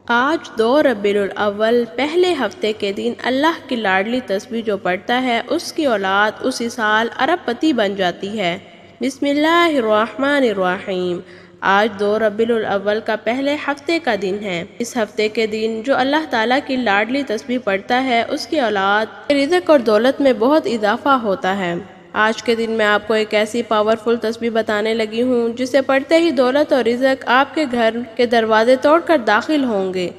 آج 2 ربیع الاول پہلے ہفتے کے دن اللہ کی لاڈلی تسبیح جو پڑھتا ہے اس کی اولاد اسی سال ارب پتی بن جاتی ہے۔ بسم اللہ الرحمن الرحیم۔ آج 2 ربیع الاول کا پہلے ہفتے کا دن ہے۔ اس ہفتے کے دن جو اللہ تعالیٰ کی لاڈلی تسبیح پڑھتا ہے اس کی اولاد رزق اور دولت میں بہت اضافہ ہوتا ہے۔ آج کے دن میں آپ کو ایک ایسی پاورفل تسبیح بتانے لگی ہوں جسے پڑھتے ہی دولت اور رزق آپ کے گھر کے دروازے توڑ کر داخل ہوں گے۔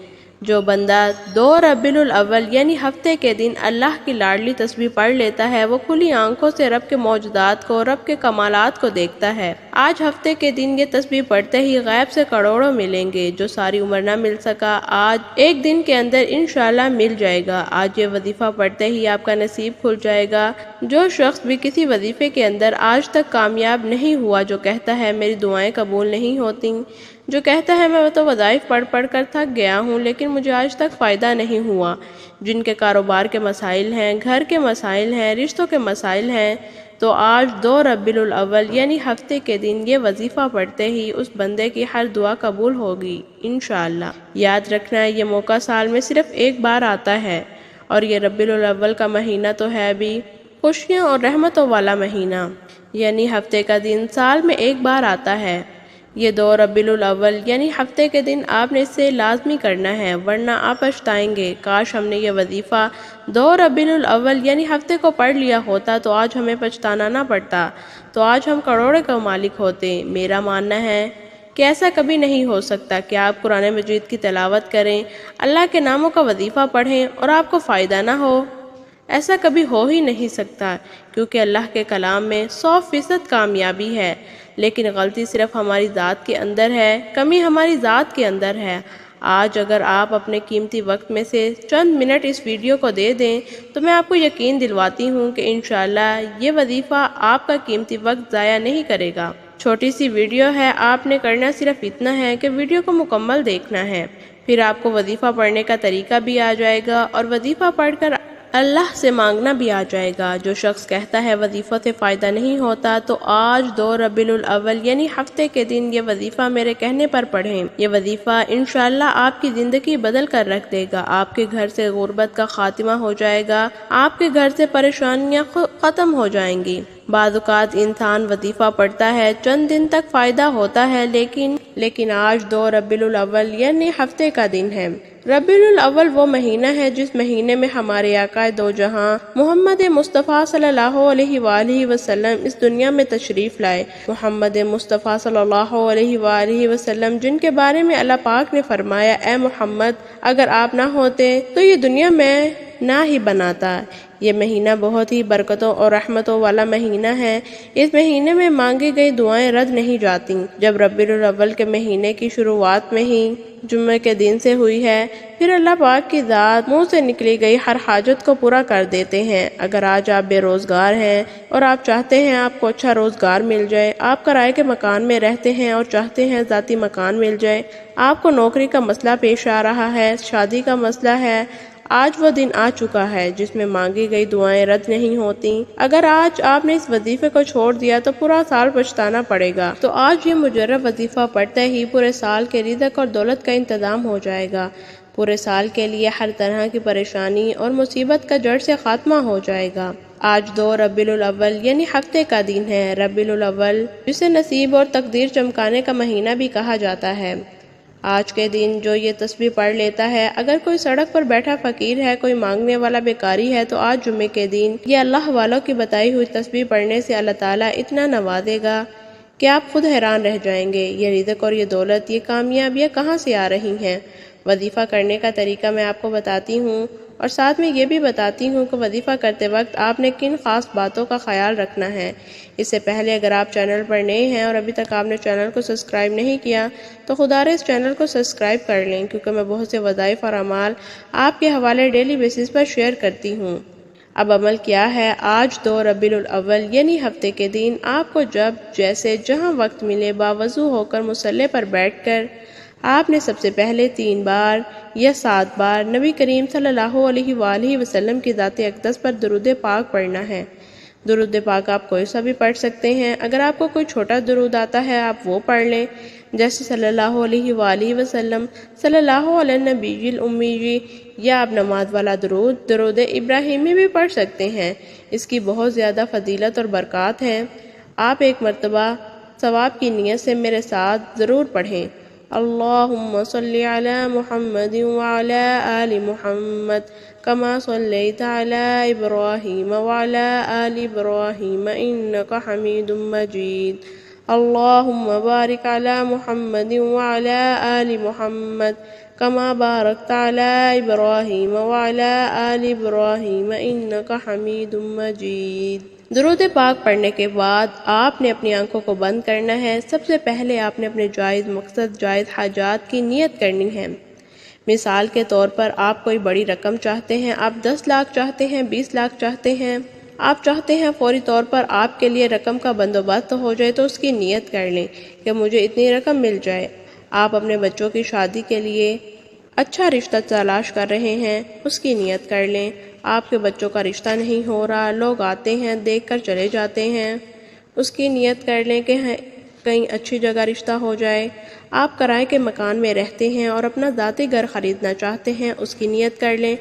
جو بندہ 2 ربیع الاول یعنی ہفتے کے دن اللہ کی لاڈلی تسبیح پڑھ لیتا ہے وہ کھلی آنکھوں سے رب کے معجزات کو، رب کے کمالات کو دیکھتا ہے۔ آج ہفتے کے دن یہ تسبیح پڑھتے ہی غیب سے کروڑوں ملیں گے۔ جو ساری عمر نہ مل سکا آج ایک دن کے اندر انشاءاللہ مل جائے گا۔ آج یہ وظیفہ پڑھتے ہی آپ کا نصیب کھل جائے گا۔ جو شخص بھی کسی وظیفے کے اندر آج تک کامیاب نہیں ہوا، جو کہتا ہے میری دعائیں قبول نہیں ہوتی، جو کہتا ہے میں تو وظائف پڑھ پڑھ کر تھک گیا ہوں لیکن مجھے آج تک فائدہ نہیں ہوا، جن کے کاروبار کے مسائل ہیں، گھر کے مسائل ہیں، رشتوں کے مسائل ہیں، تو آج 2 ربیع الاول یعنی ہفتے کے دن یہ وظیفہ پڑھتے ہی اس بندے کی ہر دعا قبول ہوگی انشاءاللہ۔ یاد رکھنا یہ موقع سال میں صرف ایک بار آتا ہے، اور یہ ربیع الاول کا مہینہ تو ہے بھی خوشیاں اور رحمتوں والا مہینہ، یعنی ہفتے کا دن سال میں ایک بار آتا ہے۔ یہ 2 ربیع الاول یعنی ہفتے کے دن آپ نے اسے لازمی کرنا ہے، ورنہ آپ پچھتائیں گے۔ کاش ہم نے یہ وظیفہ 2 ربیع الاول یعنی ہفتے کو پڑھ لیا ہوتا تو آج ہمیں پچھتانا نہ پڑتا، تو آج ہم کروڑوں کا مالک ہوتے۔ میرا ماننا ہے کہ ایسا کبھی نہیں ہو سکتا کہ آپ قرآن مجید کی تلاوت کریں، اللہ کے ناموں کا وظیفہ پڑھیں اور آپ کو فائدہ نہ ہو۔ ایسا کبھی ہو ہی نہیں سکتا، کیونکہ اللہ کے کلام میں 100% کامیابی ہے، لیکن غلطی صرف ہماری ذات کے اندر ہے، کمی ہماری ذات کے اندر ہے۔ آج اگر آپ اپنے قیمتی وقت میں سے چند منٹ اس ویڈیو کو دے دیں تو میں آپ کو یقین دلواتی ہوں کہ انشاءاللہ یہ وظیفہ آپ کا قیمتی وقت ضائع نہیں کرے گا۔ چھوٹی سی ویڈیو ہے، آپ نے کرنا صرف اتنا ہے کہ ویڈیو کو مکمل دیکھنا ہے، پھر آپ کو وظیفہ پڑھنے کا طریقہ بھی آ جائے گا اور وظیفہ پڑھ کر اللہ سے مانگنا بھی آ جائے گا۔ جو شخص کہتا ہے وظیفہ سے فائدہ نہیں ہوتا تو آج 2 ربیع الاول یعنی ہفتے کے دن یہ وظیفہ میرے کہنے پر پڑھیں۔ یہ وظیفہ انشاءاللہ آپ کی زندگی بدل کر رکھ دے گا۔ آپ کے گھر سے غربت کا خاتمہ ہو جائے گا، آپ کے گھر سے پریشانیاں ختم ہو جائیں گی۔ بعض اوقات انسان وظیفہ پڑھتا ہے، چند دن تک فائدہ ہوتا ہے، لیکن آج 2 ربیع الاول یعنی ہفتے کا دن ہے۔ ربیع الاول وہ مہینہ ہے جس مہینے میں ہمارے آقا دو جہاں محمد مصطفیٰ صلی اللہ علیہ وآلہ وسلم اس دنیا میں تشریف لائے۔ محمد مصطفیٰ صلی اللہ علیہ وآلہ وسلم جن کے بارے میں اللہ پاک نے فرمایا اے محمد اگر آپ نہ ہوتے تو یہ دنیا میں نہ ہی بناتا۔ یہ مہینہ بہت ہی برکتوں اور رحمتوں والا مہینہ ہے۔ اس مہینے میں مانگی گئی دعائیں رد نہیں جاتی۔ جب ربیع الاول کے مہینے کی شروعات میں ہی جمعے کے دن سے ہوئی ہے، پھر اللہ پاک کی ذات منہ سے نکلی گئی ہر حاجت کو پورا کر دیتے ہیں۔ اگر آج آپ بے روزگار ہیں اور آپ چاہتے ہیں آپ کو اچھا روزگار مل جائے، آپ کرائے کے مکان میں رہتے ہیں اور چاہتے ہیں ذاتی مکان مل جائے، آپ کو نوکری کا مسئلہ پیش آ رہا ہے، شادی کا مسئلہ ہے، آج وہ دن آ چکا ہے جس میں مانگی گئی دعائیں رد نہیں ہوتی۔ اگر آج آپ نے اس وظیفے کو چھوڑ دیا تو پورا سال پچھتانا پڑے گا۔ تو آج یہ مجرب وظیفہ پڑھتے ہی پورے سال کے رزق اور دولت کا انتظام ہو جائے گا۔ پورے سال کے لیے ہر طرح کی پریشانی اور مصیبت کا جڑ سے خاتمہ ہو جائے گا۔ آج 2 ربیع الاول یعنی ہفتے کا دن ہے۔ ربیع الاول جسے نصیب اور تقدیر چمکانے کا مہینہ بھی کہا جاتا ہے۔ آج کے دن جو یہ تسبیح پڑھ لیتا ہے، اگر کوئی سڑک پر بیٹھا فقیر ہے، کوئی مانگنے والا بیکاری ہے، تو آج جمعے کے دن یہ اللہ والوں کی بتائی ہوئی تسبیح پڑھنے سے اللہ تعالیٰ اتنا نوازے گا کہ آپ خود حیران رہ جائیں گے۔ یہ رزق اور یہ دولت، یہ کامیابیاں کہاں سے آ رہی ہیں؟ وظیفہ کرنے کا طریقہ میں آپ کو بتاتی ہوں، اور ساتھ میں یہ بھی بتاتی ہوں کہ وظیفہ کرتے وقت آپ نے کن خاص باتوں کا خیال رکھنا ہے۔ اس سے پہلے اگر آپ چینل پر نئے ہیں اور ابھی تک آپ نے چینل کو سبسکرائب نہیں کیا تو خدا رے اس چینل کو سبسکرائب کر لیں، کیونکہ میں بہت سے وظائف اور اعمال آپ کے حوالے ڈیلی بیسس پر شیئر کرتی ہوں۔ اب عمل کیا ہے؟ آج 2 ربیع الاول یعنی ہفتے کے دن آپ کو جب جیسے جہاں وقت ملے باوضو ہو کر مصلی پر بیٹھ کر آپ نے سب سے پہلے 3 بار یا 7 بار نبی کریم صلی اللہ علیہ وآلہ وسلم کی ذات اقدس پر درود پاک پڑھنا ہے۔ درود پاک آپ کوئی سا بھی پڑھ سکتے ہیں، اگر آپ کو کوئی چھوٹا درود آتا ہے آپ وہ پڑھ لیں۔ جیسے صلی اللہ علیہ وآلہ وسلم، صلی اللہ علیہ نبی الامی، یا آپ نماز والا درود ابراہیمی بھی پڑھ سکتے ہیں۔ اس کی بہت زیادہ فضیلت اور برکات ہیں۔ آپ ایک مرتبہ ثواب کی نیت سے میرے ساتھ ضرور پڑھیں۔ اللہم صلی علی محمد وعلی آل محمد کما صلیت علی ابراہیم وعلی آل ابراہیم انک حمید مجید۔ اللہم بارک علی محمد وعلی آل محمد کما بارکت علی ابراہیم وعلی آل ابراہیم انک حمید مجید۔ درود پاک پڑھنے کے بعد آپ نے اپنی آنکھوں کو بند کرنا ہے۔ سب سے پہلے آپ نے اپنے جائز مقصد، جائز حاجات کی نیت کرنی ہے۔ مثال کے طور پر آپ کوئی بڑی رقم چاہتے ہیں، آپ 10 لاکھ چاہتے ہیں، 20 لاکھ چاہتے ہیں، آپ چاہتے ہیں فوری طور پر آپ کے لیے رقم کا بندوبست ہو جائے، تو اس کی نیت کر لیں کہ مجھے اتنی رقم مل جائے۔ آپ اپنے بچوں کی شادی کے لیے اچھا رشتہ تلاش کر رہے ہیں، اس کی نیت کر لیں۔ آپ کے بچوں کا رشتہ نہیں ہو رہا، لوگ آتے ہیں دیکھ کر چلے جاتے ہیں، اس کی نیت کر لیں کہ کہیں اچھی جگہ رشتہ ہو جائے۔ آپ کرائے کے مکان میں رہتے ہیں اور اپنا ذاتی گھر خریدنا چاہتے ہیں، اس کی نیت کر لیں۔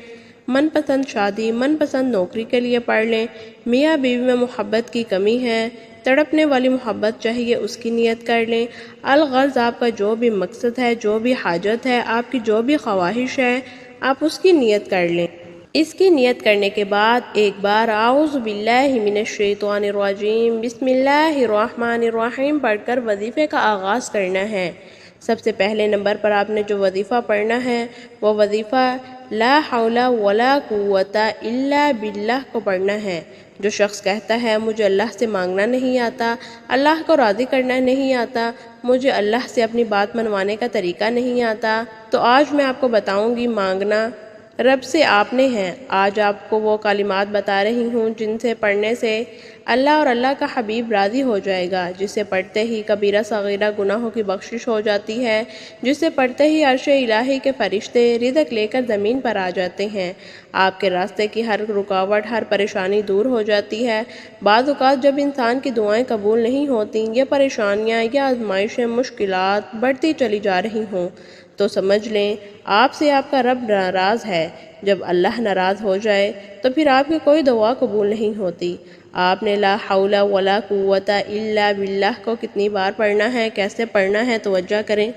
من پسند شادی، من پسند نوکری کے لیے پڑھ لیں۔ میاں بیوی میں محبت کی کمی ہے، تڑپنے والی محبت چاہیے، اس کی نیت کر لیں۔ الغرض آپ کا جو بھی مقصد ہے، جو بھی حاجت ہے، آپ کی جو بھی خواہش ہے، آپ اس کی نیت کر لیں۔ اس کی نیت کرنے کے بعد ایک بار اعوذ باللہ من الشیطان الرجیم بسم اللہ الرحمن الرحیم پڑھ کر وظیفے کا آغاز کرنا ہے۔ سب سے پہلے نمبر پر آپ نے جو وظیفہ پڑھنا ہے وہ وظیفہ لا حول ولا قوت الا باللہ کو پڑھنا ہے۔ جو شخص کہتا ہے مجھے اللہ سے مانگنا نہیں آتا، اللہ کو راضی کرنا نہیں آتا، مجھے اللہ سے اپنی بات منوانے کا طریقہ نہیں آتا، تو آج میں آپ کو بتاؤں گی مانگنا رب سے آپ نے ہے۔ آج آپ کو وہ کلمات بتا رہی ہوں جن سے پڑھنے سے اللہ اور اللہ کا حبیب راضی ہو جائے گا، جسے پڑھتے ہی کبیرہ صغیرہ گناہوں کی بخشش ہو جاتی ہے، جسے پڑھتے ہی عرش الہی کے فرشتے رزق لے کر زمین پر آ جاتے ہیں، آپ کے راستے کی ہر رکاوٹ، ہر پریشانی دور ہو جاتی ہے۔ بعض اوقات جب انسان کی دعائیں قبول نہیں ہوتی، یہ پریشانیاں یا آزمائشیں، مشکلات بڑھتی چلی جا رہی ہوں، تو سمجھ لیں آپ سے آپ کا رب ناراض ہے۔ جب اللہ ناراض ہو جائے تو پھر آپ کی کوئی دعا قبول نہیں ہوتی۔ آپ نے لا حول ولا قوت الا باللہ کو کتنی بار پڑھنا ہے، کیسے پڑھنا ہے، توجہ کریں۔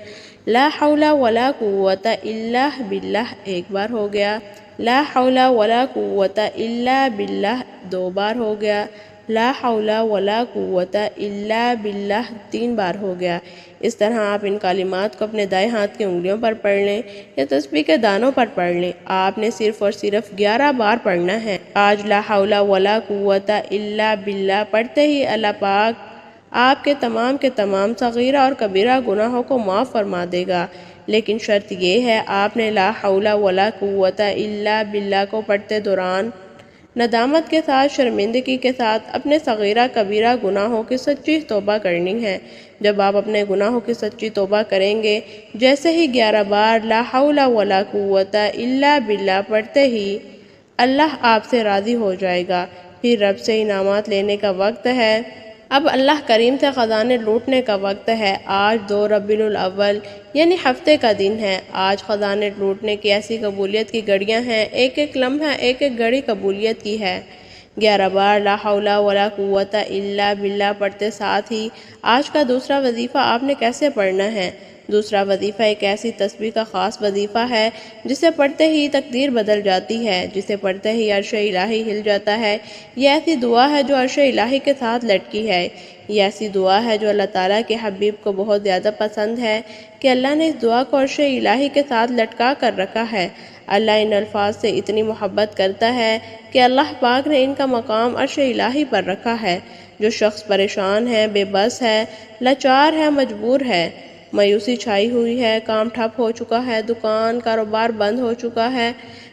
لا حول ولا قوت الا باللہ ایک بار ہو گیا، لا حول ولا قوت الا باللہ 2 بار ہو گیا، لا حول ولا قوت الا باللہ 3 بار ہو گیا۔ اس طرح آپ ان کلمات کو اپنے دائیں ہاتھ کی انگلیوں پر پڑھ لیں یا تسبیح کے دانوں پر پڑھ لیں۔ آپ نے صرف اور صرف 11 بار پڑھنا ہے۔ آج لا حول ولا قوت الا باللہ پڑھتے ہی اللہ پاک آپ کے تمام صغیرہ اور کبیرہ گناہوں کو معاف فرما دے گا، لیکن شرط یہ ہے آپ نے لا حول ولا قوت الا باللہ کو پڑھتے دوران ندامت کے ساتھ، شرمندگی کے ساتھ اپنے صغیرہ کبیرہ گناہوں کی سچی توبہ کرنی ہے۔ جب آپ اپنے گناہوں کی سچی توبہ کریں گے، جیسے ہی 11 بار لا حول ولا قوت الا باللہ پڑھتے ہی اللہ آپ سے راضی ہو جائے گا۔ پھر رب سے انعامات لینے کا وقت ہے، اب اللہ کریم سے خزانے لوٹنے کا وقت ہے۔ آج 2 ربیع الاول یعنی ہفتے کا دن ہے۔ آج خزانے لوٹنے کی ایسی قبولیت کی گھڑیاں ہیں، ایک ایک لمحہ ایک ایک گھڑی قبولیت کی ہے۔ 11 بار لا حول ولا قوت الا باللہ پڑھتے ساتھ ہی آج کا دوسرا وظیفہ آپ نے کیسے پڑھنا ہے۔ دوسرا وظیفہ ایک ایسی تسبیح کا خاص وظیفہ ہے جسے پڑھتے ہی تقدیر بدل جاتی ہے، جسے پڑھتے ہی عرش الہی ہل جاتا ہے۔ یہ ایسی دعا ہے جو عرش الہی کے ساتھ لٹکی ہے۔ یہ ایسی دعا ہے جو اللہ تعالیٰ کے حبیب کو بہت زیادہ پسند ہے کہ اللہ نے اس دعا کو عرش الہی کے ساتھ لٹکا کر رکھا ہے۔ اللہ ان الفاظ سے اتنی محبت کرتا ہے کہ اللہ پاک نے ان کا مقام عرش الہی پر رکھا ہے۔ جو شخص پریشان ہے، بے بس ہے، لاچار ہے، مجبور ہے، مایوسی چھائی ہوئی ہے، کام ٹھپ ہو چکا ہے، دکان کاروبار بند ہو چکا ہے،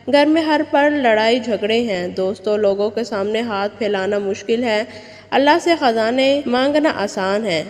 گھر میں ہر پل لڑائی جھگڑے ہیں، دوستوں لوگوں کے سامنے ہاتھ پھیلانا مشکل ہے، اللہ سے خزانے مانگنا آسان ہے۔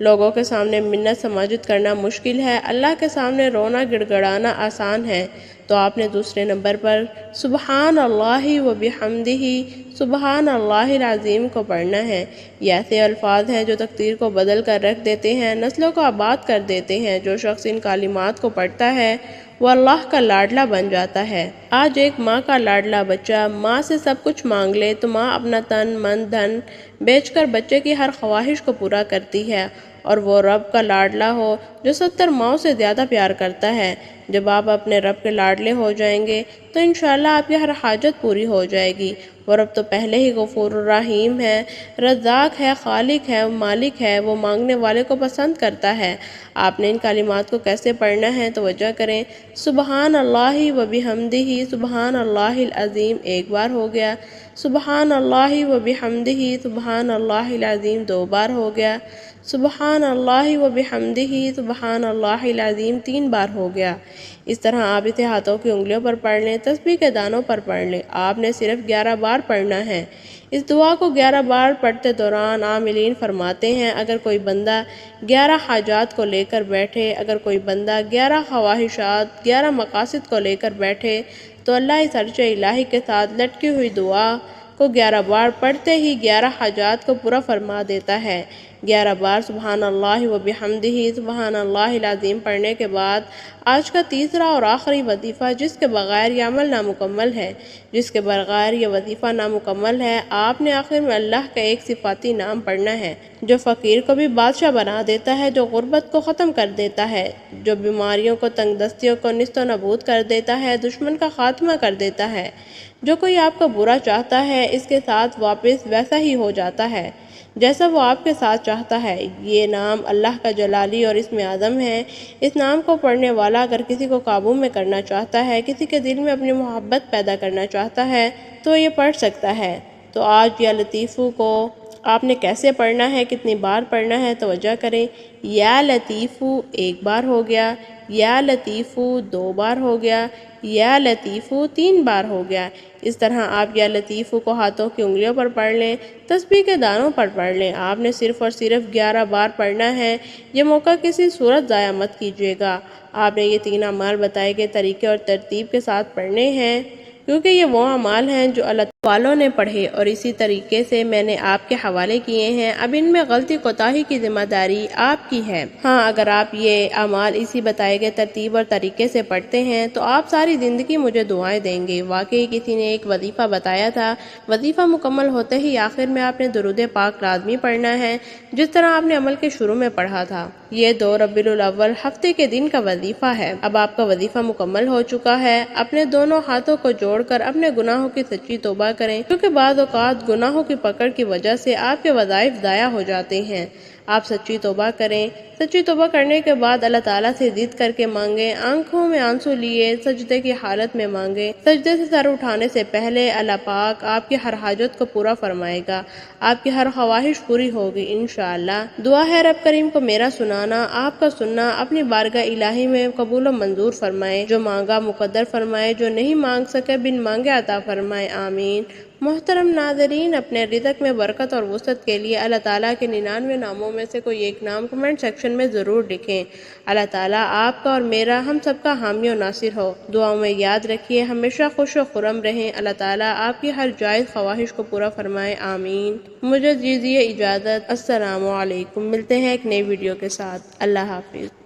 لوگوں کے سامنے منت سماجت کرنا مشکل ہے، اللہ کے سامنے رونا گڑ گڑانا آسان ہے، تو آپ نے دوسرے نمبر پر سبحان اللہ و بحمدہ سبحان اللہ العظیم کو پڑھنا ہے۔ یہ ایسے الفاظ ہیں جو تقدیر کو بدل کر رکھ دیتے ہیں، نسلوں کو آباد کر دیتے ہیں۔ جو شخص ان کلمات کو پڑھتا ہے وہ اللہ کا لاڈلا بن جاتا ہے۔ آج ایک ماں کا لاڈلا بچہ ماں سے سب کچھ مانگ لے تو ماں اپنا تن من دھن بیچ کر بچے کی ہر خواہش کو پورا کرتی ہے، اور وہ رب کا لاڈلا ہو جو 70 ماؤں سے زیادہ پیار کرتا ہے۔ جب آپ اپنے رب کے لاڈلے ہو جائیں گے تو انشاءاللہ آپ کی ہر حاجت پوری ہو جائے گی۔ وہ رب تو پہلے ہی غفور الرحیم ہے، رزاق ہے، خالق ہے، مالک ہے، وہ مانگنے والے کو پسند کرتا ہے۔ آپ نے ان کلمات کو کیسے پڑھنا ہے؟ توجہ کریں۔ سبحان اللہ و بحمدہ سبحان اللہ العظیم ایک بار ہو گیا، سبحان اللہ و بحمدہ سبحان اللہ العظیم 2 بار ہو گیا، سبحان اللہ و بحمدہ سبحان اللہ العظیم 3 بار ہو گیا۔ اس طرح آپ اسے ہاتھوں کی انگلیوں پر پڑھ لیں، تسبیح کے دانوں پر پڑھ لیں۔ آپ نے صرف 11 بار پڑھنا ہے۔ اس دعا کو 11 بار پڑھتے دوران عاملین فرماتے ہیں، اگر کوئی بندہ 11 حاجات کو لے کر بیٹھے، اگر کوئی بندہ 11 خواہشات 11 مقاصد کو لے کر بیٹھے تو اللہ اس عرش الہی کے ساتھ لٹکی ہوئی دعا کو 11 بار پڑھتے ہی 11 حاجات کو پورا فرما دیتا ہے۔ 11 بار سبحان اللہ و بحمدہ سبحان اللہ العظیم پڑھنے کے بعد آج کا تیسرا اور آخری وظیفہ، جس کے بغیر یہ عمل نامکمل ہے، جس کے بغیر یہ وظیفہ نامکمل ہے، آپ نے آخر میں اللہ کا ایک صفاتی نام پڑھنا ہے جو فقیر کو بھی بادشاہ بنا دیتا ہے، جو غربت کو ختم کر دیتا ہے، جو بیماریوں کو تنگ دستیوں کو نیست و نابود کر دیتا ہے، دشمن کا خاتمہ کر دیتا ہے۔ جو کوئی آپ کا برا چاہتا ہے اس کے ساتھ واپس ویسا ہی ہو جاتا ہے جیسا وہ آپ کے ساتھ چاہتا ہے۔ یہ نام اللہ کا جلالی اور اسم اعظم ہے۔ اس نام کو پڑھنے والا اگر کسی کو قابو میں کرنا چاہتا ہے، کسی کے دل میں اپنی محبت پیدا کرنا چاہتا ہے تو یہ پڑھ سکتا ہے۔ تو آج یا لطیفو کو آپ نے کیسے پڑھنا ہے، کتنی بار پڑھنا ہے؟ توجہ کریں۔ یا لطیفو 1 بار ہو گیا، یا لطیفو 2 بار ہو گیا، یا لطیفو 3 بار ہو گیا۔ اس طرح آپ یا لطیفو کو ہاتھوں کی انگلیوں پر پڑھ لیں، تسبیح کے دانوں پر پڑھ لیں۔ آپ نے صرف اور صرف 11 بار پڑھنا ہے۔ یہ موقع کسی صورت ضائع مت کیجیے گا۔ آپ نے یہ 3 اعمال بتائے گئے طریقے اور ترتیب کے ساتھ پڑھنے ہیں، کیونکہ یہ وہ اعمال ہیں جو اللہ والوں نے پڑھے اور اسی طریقے سے میں نے آپ کے حوالے کیے ہیں۔ اب ان میں غلطی کوتاہی کی ذمہ داری آپ کی ہے۔ ہاں، اگر آپ یہ اعمال اسی بتائے گئے ترتیب اور طریقے سے پڑھتے ہیں تو آپ ساری زندگی مجھے دعائیں دیں گے۔ واقعی کسی نے ایک وظیفہ بتایا تھا، وظیفہ مکمل ہوتے ہی آخر میں آپ نے درود پاک لازمی پڑھنا ہے، جس طرح آپ نے عمل کے شروع میں پڑھا تھا۔ یہ 2 ربیع الاول ہفتے کے دن کا وظیفہ ہے۔ اب آپ کا وظیفہ مکمل ہو چکا ہے۔ اپنے دونوں ہاتھوں کو جوڑ کر اپنے گناہوں کی سچی توبہ کریں، کیونکہ بعض اوقات گناہوں کی پکڑ کی وجہ سے آپ کے وظائف ضائع ہو جاتے ہیں۔ آپ سچی توبہ کریں۔ سچی توبہ کرنے کے بعد اللہ تعالیٰ سے ضد کر کے مانگیں، آنکھوں میں آنسو لیے سجدے کی حالت میں مانگیں۔ سجدے سے سر اٹھانے سے پہلے اللہ پاک آپ کی ہر حاجت کو پورا فرمائے گا، آپ کی ہر خواہش پوری ہوگی انشاءاللہ۔ دعا ہے رب کریم کو میرا سنانا، آپ کا سننا اپنی بارگاہ الہی میں قبول و منظور فرمائے، جو مانگا مقدر فرمائے، جو نہیں مانگ سکے بن مانگے عطا فرمائے، آمین۔ محترم ناظرین، اپنے رزق میں برکت اور وسعت کے لیے اللہ تعالیٰ کے 99 ناموں میں سے کوئی ایک نام کمنٹ سیکشن میں ضرور لکھیں۔ اللہ تعالیٰ آپ کا اور میرا ہم سب کا حامی و ناصر ہو۔ دعاؤں میں یاد رکھیے ہمیشہ خوش و خرم رہیں۔ اللہ تعالیٰ آپ کی ہر جائز خواہش کو پورا فرمائے، آمین۔ مجھے دیجیے اجازت۔ السلام علیکم۔ ملتے ہیں ایک نئی ویڈیو کے ساتھ۔ اللہ حافظ۔